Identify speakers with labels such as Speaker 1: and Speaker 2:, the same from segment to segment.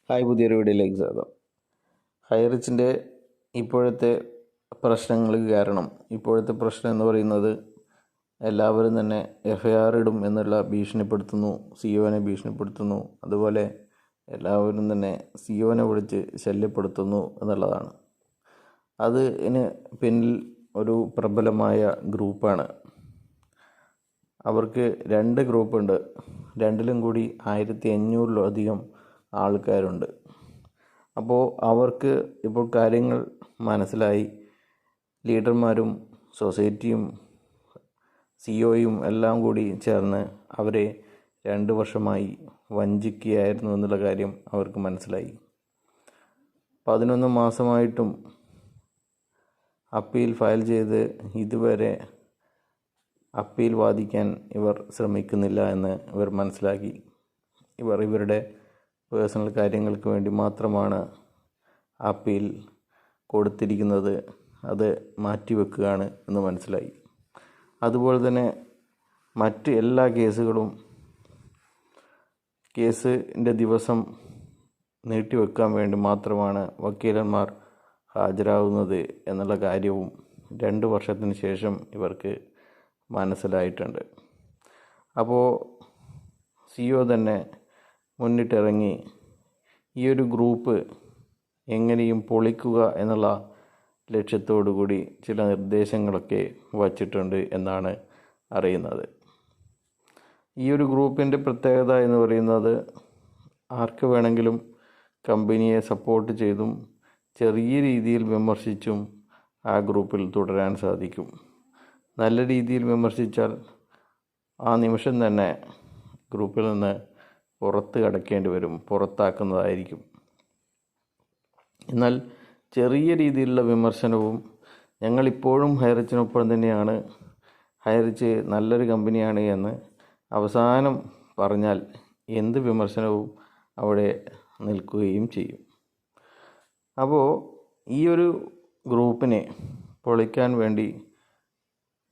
Speaker 1: Hi, പുതിയൊരു വീഡിയോയിലേക്ക് സ്വാഗതം. ഹൈറിച്ചിൻ്റെ ഇപ്പോഴത്തെ പ്രശ്നങ്ങൾ കാരണം ഇപ്പോഴത്തെ പ്രശ്നം എന്ന് പറയുന്നത് എല്ലാവരും തന്നെ FIR ഇടും എന്നുള്ള ഭീഷണിപ്പെടുത്തുന്നു, സിഒനെ ഭീഷണിപ്പെടുത്തുന്നു. അതുപോലെ എല്ലാവരും തന്നെ സിഒനെ വിളിച്ച് ശല്യപ്പെടുത്തുന്നു എന്നുള്ളതാണ്. അതിന് പിന്നിൽ ഒരു പ്രബലമായ ഗ്രൂപ്പാണ്. അവർക്ക് 2 ഗ്രൂപ്പുണ്ട്. രണ്ടിലും കൂടി 1500-ലധികം ആൾക്കാരുണ്ട്. അപ്പോൾ അവർക്ക് ഇപ്പോൾ കാര്യങ്ങൾ മനസ്സിലായി. ലീഡർമാരും സൊസൈറ്റിയും സിഒയും എല്ലാം കൂടി ചേർന്ന് അവരെ 2 വർഷമായി വഞ്ചിക്കുകയായിരുന്നു എന്നുള്ള കാര്യം അവർക്ക് മനസ്സിലായി. 11 മാസമായിട്ടും അപ്പീൽ ഫയൽ ചെയ്ത് ഇതുവരെ അപ്പീൽ വാദിക്കാൻ ഇവർ ശ്രമിക്കുന്നില്ല എന്ന് ഇവർ മനസ്സിലാക്കി. ഇവരുടെ പേഴ്സണൽ കാര്യങ്ങൾക്ക് വേണ്ടി മാത്രമാണ് അപ്പീൽ കൊടുത്തിരിക്കുന്നത്. അത് മാറ്റിവെക്കുകയാണ് എന്ന് മനസ്സിലായി. അതുപോലെ തന്നെ മറ്റ് എല്ലാ കേസിൻ്റെ ദിവസം നീട്ടിവെക്കാൻ വേണ്ടി മാത്രമാണ് വക്കീലന്മാർ ഹാജരാകുന്നത് എന്നുള്ള കാര്യവും 2 വർഷത്തിന് ശേഷം ഇവർക്ക് മനസ്സിലായിട്ടുണ്ട്. അപ്പോൾ സിഒ തന്നെ മുന്നിട്ടിറങ്ങി ഈ ഒരു ഗ്രൂപ്പ് എങ്ങനെയും പൊളിക്കുക എന്നുള്ള ലക്ഷ്യത്തോടു കൂടി ചില നിർദ്ദേശങ്ങളൊക്കെ വച്ചിട്ടുണ്ട് എന്നാണ് അറിയുന്നത്. ഈ ഒരു ഗ്രൂപ്പിൻ്റെ പ്രത്യേകത എന്ന് പറയുന്നത് ആർക്ക് വേണമെങ്കിലും കമ്പനിയെ സപ്പോർട്ട് ചെയ്തും ചെറിയ രീതിയിൽ വിമർശിച്ചും ആ ഗ്രൂപ്പിൽ തുടരാൻ സാധിക്കും. നല്ല രീതിയിൽ വിമർശിച്ചാൽ ആ നിമിഷം തന്നെ ഗ്രൂപ്പിൽ നിന്ന് പുറത്ത് കടക്കേണ്ടി വരും, പുറത്താക്കുന്നതായിരിക്കും. എന്നാൽ ചെറിയ രീതിയിലുള്ള വിമർശനവും ഞങ്ങളിപ്പോഴും ഹൈറിച്ചിനൊപ്പം തന്നെയാണ്, ഹൈറിച്ച് നല്ലൊരു കമ്പനിയാണ് എന്ന് അവസാനം പറഞ്ഞാൽ എന്ത് വിമർശനവും അവിടെ നിൽക്കുകയും ചെയ്യും. അപ്പോൾ ഈ ഒരു ഗ്രൂപ്പിനെ പൊളിക്കാൻ വേണ്ടി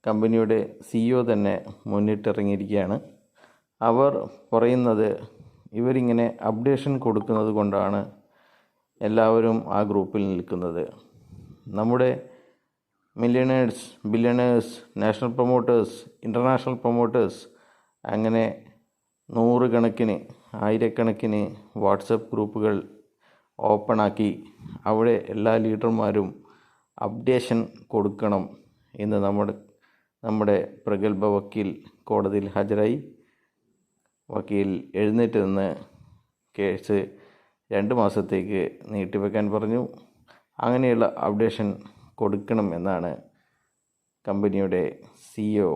Speaker 1: കമ്പനിയുടെ സിഇഒ തന്നെ മുന്നിട്ടിറങ്ങിയിരിക്കുകയാണ്. അവർ പറയുന്നത് ഇവരിങ്ങനെ അപ്ഡേഷൻ കൊടുക്കുന്നത് കൊണ്ടാണ് എല്ലാവരും ആ ഗ്രൂപ്പിൽ നിൽക്കുന്നത്. നമ്മുടെ millionaires, billionaires, national promoters, international promoters, അങ്ങനെ 100 കണക്കിന് 1000 വാട്സപ്പ് ഗ്രൂപ്പുകൾ ഓപ്പണാക്കി അവിടെ എല്ലാ ലീഡർമാരും അപ്ഡേഷൻ കൊടുക്കണം എന്ന് നമ്മുടെ പ്രഗത്ഭ വക്കീൽ കോടതിയിൽ ഹാജരായി. വക്കീൽ എഴുന്നേറ്റ് നിന്ന് കേസ് 2 മാസത്തേക്ക് നീട്ടിവെക്കാൻ പറഞ്ഞു. അങ്ങനെയുള്ള അപ്ഡേഷൻ കൊടുക്കണം എന്നാണ് കമ്പനിയുടെ സിഇഒ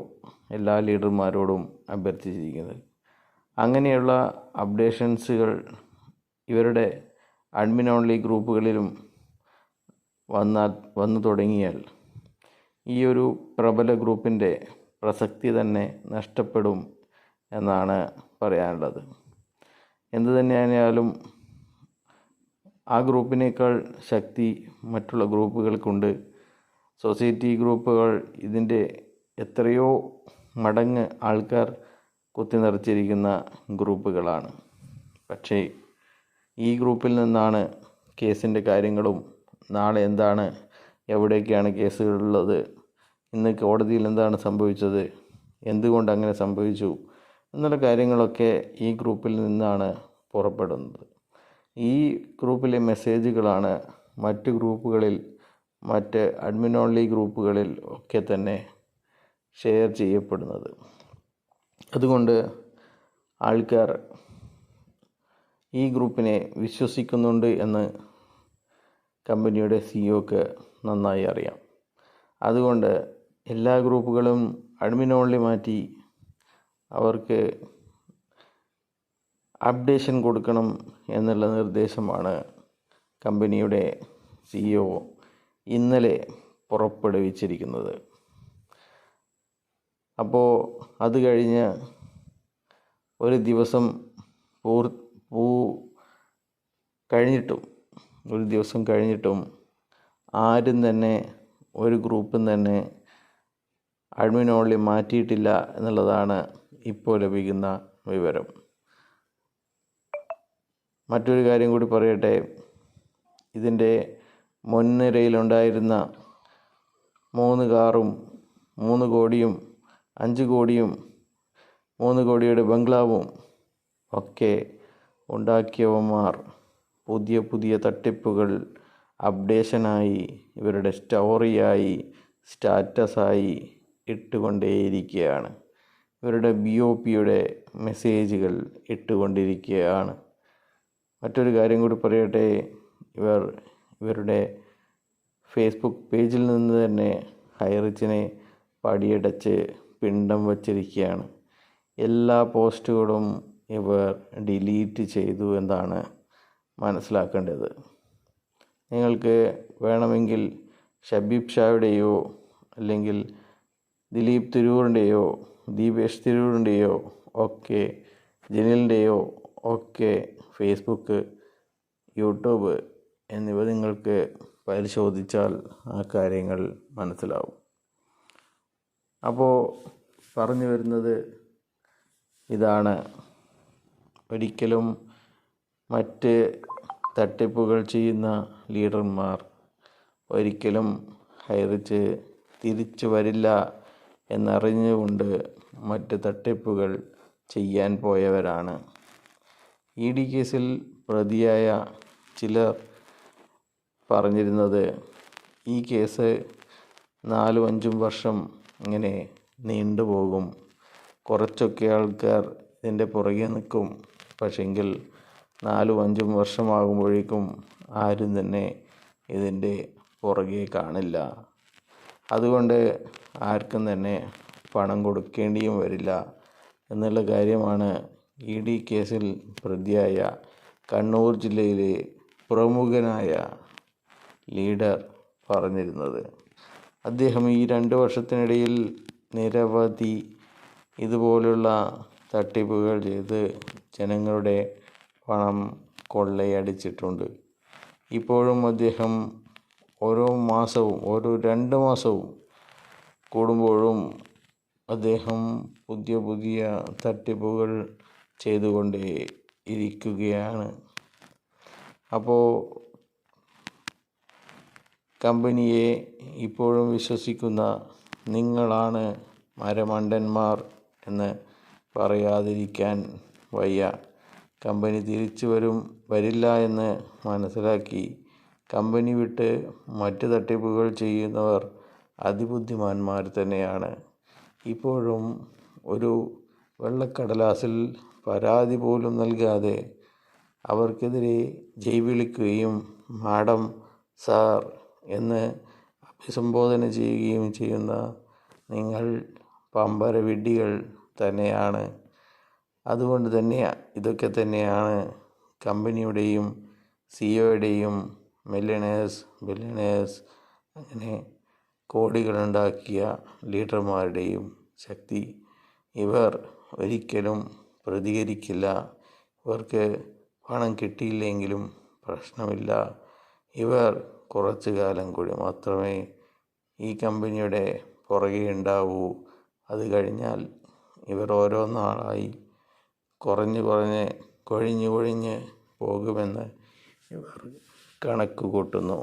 Speaker 1: എല്ലാ ലീഡർമാരോടും അഭ്യർത്ഥിച്ചിരിക്കുന്നത്. അങ്ങനെയുള്ള അപ്ഡേഷൻസുകൾ ഇവരുടെ അഡ്മിൻ ഓൺലി ഗ്രൂപ്പുകളിലും വന്നു തുടങ്ങിയാൽ ഈ ഒരു പ്രബല ഗ്രൂപ്പിൻ്റെ പ്രസക്തി തന്നെ നഷ്ടപ്പെടും എന്നാണ് പറയാനുള്ളത്. എന്തു തന്നെയായാലും ആ ഗ്രൂപ്പിനേക്കാൾ ശക്തി മറ്റുള്ള ഗ്രൂപ്പുകൾക്കുണ്ട്. സൊസൈറ്റി ഗ്രൂപ്പുകൾ ഇതിൻ്റെ എത്രയോ മടങ്ങ് ആൾക്കാർ കുത്തിനിറച്ചിരിക്കുന്ന ഗ്രൂപ്പുകളാണ്. പക്ഷേ ഈ ഗ്രൂപ്പിൽ നിന്നാണ് കേസിൻ്റെ കാര്യങ്ങളും നാളെ എന്താണ്, എവിടെയൊക്കെയാണ് കേസുകളുള്ളത്, ഇന്ന് കോടതിയിൽ എന്താണ് സംഭവിച്ചത്, എന്തുകൊണ്ട് അങ്ങനെ സംഭവിച്ചു എന്നുള്ള കാര്യങ്ങളൊക്കെ ഈ ഗ്രൂപ്പിൽ നിന്നാണ് പുറപ്പെടുന്നത്. ഈ ഗ്രൂപ്പിലെ മെസ്സേജുകളാണ് മറ്റ് ഗ്രൂപ്പുകളിൽ, മറ്റ് അഡ്മിൻ ഓൺലി ഗ്രൂപ്പുകളിൽ ഒക്കെ തന്നെ ഷെയർ ചെയ്യപ്പെടുന്നത്. അതുകൊണ്ട് ആൾക്കാർ ഈ ഗ്രൂപ്പിനെ വിശ്വസിക്കുന്നുണ്ട് എന്ന് കമ്പനിയുടെ സിഇഒക്ക് നന്നായി അറിയാം. അതുകൊണ്ട് എല്ലാ ഗ്രൂപ്പുകളും അഡ്മിൻ ഓൺലി മാറ്റി അവർക്ക് അപ്ഡേഷൻ കൊടുക്കണം എന്നുള്ള നിർദ്ദേശമാണ് കമ്പനിയുടെ സിഇഒ ഇന്നലെ പുറപ്പെടുവിച്ചിരിക്കുന്നത്. അപ്പോൾ അത് കഴിഞ്ഞ് ഒരു ദിവസം കഴിഞ്ഞിട്ടും ആരും തന്നെ ഒരു ഗ്രൂപ്പും തന്നെ അഡ്മിൻ ഓൺലി മാറ്റിയിട്ടില്ല എന്നുള്ളതാണ് ഇപ്പോൾ ലഭിക്കുന്ന വിവരം. മറ്റൊരു കാര്യം കൂടി പറയട്ടെ. ഇതിൻ്റെ മുൻനിരയിലുണ്ടായിരുന്ന 3 കാറും 3 കോടിയും 5 കോടിയും 3 കോടിയുടെ ബംഗ്ലാവും ഒക്കെ ഉണ്ടാക്കിയവന്മാർ പുതിയ പുതിയ തട്ടിപ്പുകൾ അപ്ഡേഷനായി ഇവരുടെ സ്റ്റോറിയായി സ്റ്റാറ്റസായി ഇട്ടുകൊണ്ടേയിരിക്കുകയാണ്. ഇവരുടെ BOPയുടെ മെസ്സേജുകൾ ഇട്ടുകൊണ്ടിരിക്കുകയാണ്. മറ്റൊരു കാര്യം കൂടി പറയട്ടെ. ഇവരുടെ ഫേസ്ബുക്ക് പേജിൽ നിന്ന് തന്നെ ഹൈറിച്ചിനെ പടിയടച്ച് പിണ്ടം വച്ചിരിക്കുകയാണ്. എല്ലാ പോസ്റ്റുകളും ഇവർ ഡിലീറ്റ് ചെയ്തു എന്നാണ് മനസ്സിലാക്കേണ്ടത്. നിങ്ങൾക്ക് വേണമെങ്കിൽ ഷബീബ് ഷായുടെയോ അല്ലെങ്കിൽ ദിലീപ് തിരൂറിൻ്റെയോ ദീപേഷ് തിരൂറിൻ്റെയോ ഒക്കെ ജലീലിൻ്റെയോ ഒക്കെ ഫേസ്ബുക്ക്, യൂട്യൂബ് എന്നിവ നിങ്ങൾക്ക് പരിശോധിച്ചാൽ ആ കാര്യങ്ങൾ മനസ്സിലാവും. അപ്പോൾ പറഞ്ഞു വരുന്നത് ഇതാണ്. ഒരിക്കലും മറ്റ് തട്ടിപ്പുകൾ ചെയ്യുന്ന ലീഡർമാർ ഒരിക്കലും ഹൈറിച്ച് തിരിച്ചു വരില്ല എന്നറിഞ്ഞുകൊണ്ട് മറ്റ് തട്ടിപ്പുകൾ ചെയ്യാൻ പോയവരാണ്. ED കേസിൽ പ്രതിയായ ചിലർ പറഞ്ഞിരുന്നത് ഈ കേസ് 4-5 വർഷം ഇങ്ങനെ നീണ്ടുപോകും, കുറച്ചൊക്കെ ആൾക്കാർ ഇതിൻ്റെ പുറകെ നിൽക്കും, പക്ഷെങ്കിൽ 4-5 വർഷമാകുമ്പോഴേക്കും ആരും തന്നെ ഇതിൻ്റെ പുറകെ കാണില്ല, അതുകൊണ്ട് ആർക്കും തന്നെ പണം കൊടുക്കേണ്ടിയും വരില്ല എന്നുള്ള കാര്യമാണ് ED കേസിൽ പ്രതിയായ കണ്ണൂർ ജില്ലയിലെ പ്രമുഖനായ ലീഡർ പറഞ്ഞിരുന്നത്. അദ്ദേഹം ഈ 2 വർഷത്തിനിടയിൽ നിരവധി ഇതുപോലുള്ള തട്ടിപ്പുകൾ ചെയ്ത് ജനങ്ങളുടെ പണം കൊള്ളയടിച്ചിട്ടുണ്ട്. ഇപ്പോഴും അദ്ദേഹം ഓരോ 2 മാസവും കൂടുമ്പോഴും അദ്ദേഹം പുതിയ പുതിയ തട്ടിപ്പുകൾ ചെയ്തുകൊണ്ടേ ഇരിക്കുകയാണ്. അപ്പോൾ കമ്പനിയെ ഇപ്പോഴും വിശ്വസിക്കുന്ന നിങ്ങളാണ് മരമണ്ടന്മാർ എന്ന് പറയാതിരിക്കാൻ വയ്യ. കമ്പനി തിരിച്ചു വരില്ല എന്ന് മനസ്സിലാക്കി കമ്പനി വിട്ട് മറ്റ് തട്ടിപ്പുകൾ ചെയ്യുന്നവർ അതിബുദ്ധിമാന്മാർ തന്നെയാണ്. ഇപ്പോഴും ഒരു വെള്ളക്കടലാസിൽ പരാതി പോലും നൽകാതെ അവർക്കെതിരെ ജയ് വിളിക്കുകയും മാഡം, സാർ എന്ന് അഭിസംബോധന ചെയ്യുകയും ചെയ്യുന്ന നിങ്ങൾ പമ്പര വിഡ്ഢികൾ തന്നെയാണ്. അതുകൊണ്ട് തന്നെ ഇതൊക്കെ തന്നെയാണ് കമ്പനിയുടെയും CEOയുടെയും ബില്യണേഴ്സ് അങ്ങനെ കോടികളുണ്ടാക്കിയ ലീഡർമാരുടെയും ശക്തി. ഇവർ ഒരിക്കലും പ്രതികരിക്കില്ല. ഇവർക്ക് പണം കിട്ടിയില്ലെങ്കിലും പ്രശ്നമില്ല. ഇവർ കുറച്ചു കാലം കൂടി മാത്രമേ ഈ കമ്പനിയുടെ പുറകെ ഉണ്ടാവൂ. അത് കഴിഞ്ഞാൽ ഇവർ ഓരോ നാളായി കൊഴിഞ്ഞ് പോകുമെന്ന് ഇവർ കണക്ക് കൂട്ടുന്നു.